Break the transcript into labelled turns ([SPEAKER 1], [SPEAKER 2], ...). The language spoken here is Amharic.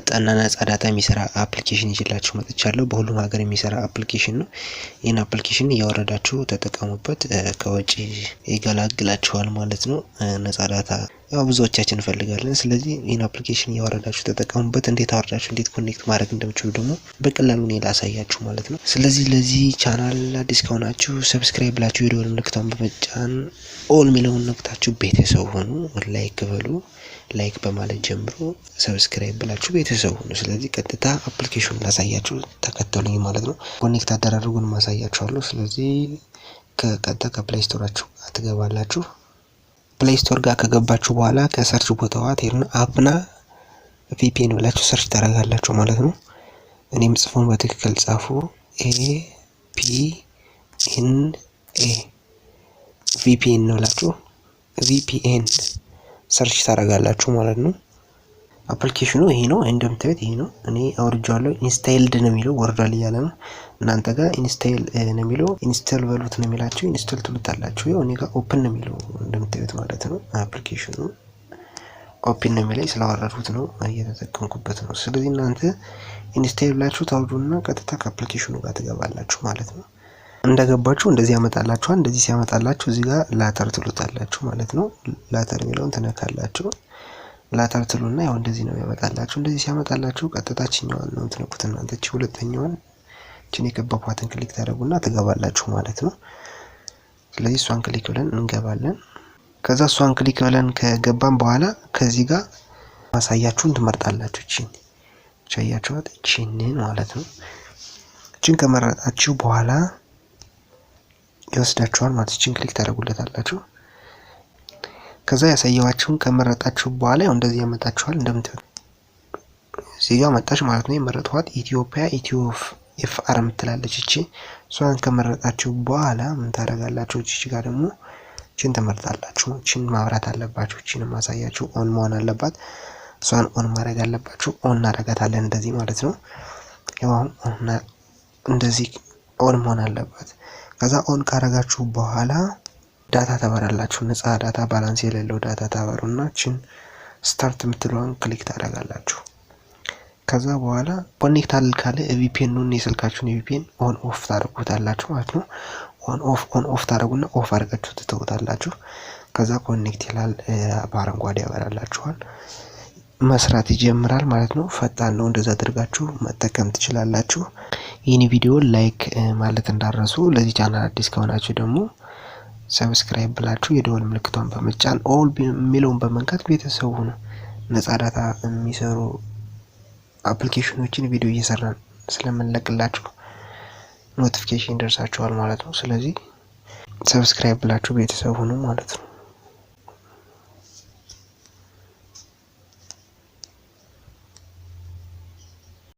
[SPEAKER 1] ፈጣንና ነጻ ዳታ የሚሰራ አፕሊኬሽን ይዤላችሁ መጥቻለሁ። በሁሉም ሀገር የሚሰራ አፕሊኬሽን ነው። ይህን አፕሊኬሽን እያወረዳችሁ ተጠቀሙበት። ከወጪ ይገላግላችኋል ማለት ነው። ነጻ ዳታ ያው ብዙዎቻችን እንፈልጋለን። ስለዚህ ይህን አፕሊኬሽን እያወረዳችሁ ተጠቀሙበት። እንዴት አወረዳችሁ እንዴት ኮኔክት ማድረግ እንደምትችሉ ደግሞ በቀላሉ እኔ ላሳያችሁ ማለት ነው። ስለዚህ ለዚህ ቻናል አዲስ ከሆናችሁ ሰብስክራይብ ብላችሁ የደወል ምልክቱን በመጫን ኦል ሚለውን ነክታችሁ ቤተሰብ ሆኑ። ላይክ በሉ። ላይክ በማለት ጀምሮ ሰብስክራይብ ብላችሁ ቤተሰብ ሆኑ። ስለዚህ ቀጥታ አፕሊኬሽኑን ላሳያችሁ ተከተሉኝ ማለት ነው። ኮኔክት አደራረጉን ማሳያችኋለሁ። ስለዚህ ከቀጥታ ከፕሌይ ስቶራችሁ ትገባላችሁ። ፕሌይ ስቶር ጋር ከገባችሁ በኋላ ከሰርች ቦታዋ ትሄዱና አፕና ቪፒኤን ብላችሁ ሰርች ታደርጋላችሁ ማለት ነው። እኔም ጽፎን በትክክል ጻፉ። APNA ቪፒኤን ነው ብላችሁ ቪፒኤን ሰርች ታደርጋላችሁ ማለት ነው። አፕሊኬሽኑ ይሄ ነው እንደምታዩት ይሄ ነው። እኔ አውርጃለሁ። ኢንስታይልድ ነው የሚለው ወርዷል እያለ ነው። እናንተ ጋር ኢንስታይል ነው የሚለው ኢንስታል በሉት ነው የሚላችሁ። ኢንስታል ትሉታላችሁ። ያው እኔ ጋር ኦፕን ነው የሚለው እንደምታዩት ማለት ነው። አፕሊኬሽኑ ኦፕን ነው የሚለው ስላወረድኩት ነው እየተጠቀምኩበት ነው። ስለዚህ እናንተ ኢንስታይል ብላችሁ ታውዱና ቀጥታ ከአፕሊኬሽኑ ጋር ትገባላችሁ ማለት ነው። እንደገባችሁ እንደዚህ ያመጣላችኋል። እንደዚህ ሲያመጣላችሁ እዚህ ጋር ላተር ትሉታላችሁ ማለት ነው። ላተር የሚለውን ተነካላችሁ። ላተር ትሉና ያው እንደዚህ ነው ያመጣላችሁ። እንደዚህ ሲያመጣላችሁ ቀጥታችኛዋን ነው ትነኩት እናንተ እቺ ሁለተኛዋን እቺን የከበቧትን ክሊክ ታደርጉና ትገባላችሁ ማለት ነው። ስለዚህ እሷን ክሊክ ብለን እንገባለን። ከዛ እሷን ክሊክ ብለን ከገባን በኋላ ከዚህ ጋር ማሳያችሁን ትመርጣላችሁ። እቺን ቻያችኋት እቺን ማለት ነው። እቺን ከመረጣችሁ በኋላ ይወስዳችኋል ማለት እቺን ክሊክ ታደርጉለታላችሁ። ከዛ ያሳየዋችሁን ከመረጣችሁ በኋላ ያው እንደዚህ ያመጣችኋል። እንደምታዩት እዚህ ጋር መጣች ማለት ነው። የመረጥኋት ኢትዮጵያ ኢትዮኤፍአር የምትላለች እቺ እሷን ከመረጣችሁ በኋላ ምን ታደርጋላችሁ? እቺ ጋር ደግሞ እቺን ትመርጣላችሁ። እቺን ማብራት አለባችሁ። እቺን ማሳያችሁ ኦን መሆን አለባት። እሷን ኦን ማድረግ አለባችሁ። ኦን እናደርጋታለን እንደዚህ ማለት ነው። ያው እንደዚህ ኦን መሆን አለባት። ከዛ ኦን ካረጋችሁ በኋላ ዳታ ታበራላችሁ። ነፃ ዳታ ባላንስ የሌለው ዳታ ታበሩና እቺን ስታርት የምትለውን ክሊክ ታደርጋላችሁ። ከዛ በኋላ ኮኔክት አልካለ ቪፒኤኑን የስልካችሁን ቪፒኤን ኦን ኦፍ ታደርጉታላችሁ ማለት ነው። ኦን ኦፍ ታደርጉና ኦፍ አድርጋችሁ ትተውታላችሁ። ከዛ ኮኔክት ይላል በአረንጓዴ ያበራላችኋል። መስራት ይጀምራል ማለት ነው። ፈጣን ነው። እንደዛ አድርጋችሁ መጠቀም ትችላላችሁ። ይህን ቪዲዮ ላይክ ማለት እንዳረሱ። ለዚህ ቻናል አዲስ ከሆናችሁ ደግሞ ሰብስክራይብ ብላችሁ የደወል ምልክቷን በመጫን ኦል ሚለውን በመንካት ቤተሰብ ሁኑ። ነፃ ዳታ የሚሰሩ አፕሊኬሽኖችን ቪዲዮ እየሰራን ስለምንለቅላችሁ ኖቲፊኬሽን ይደርሳችኋል ማለት ነው። ስለዚህ ሰብስክራይብ ብላችሁ ቤተሰብ ሁኑ ማለት ነው።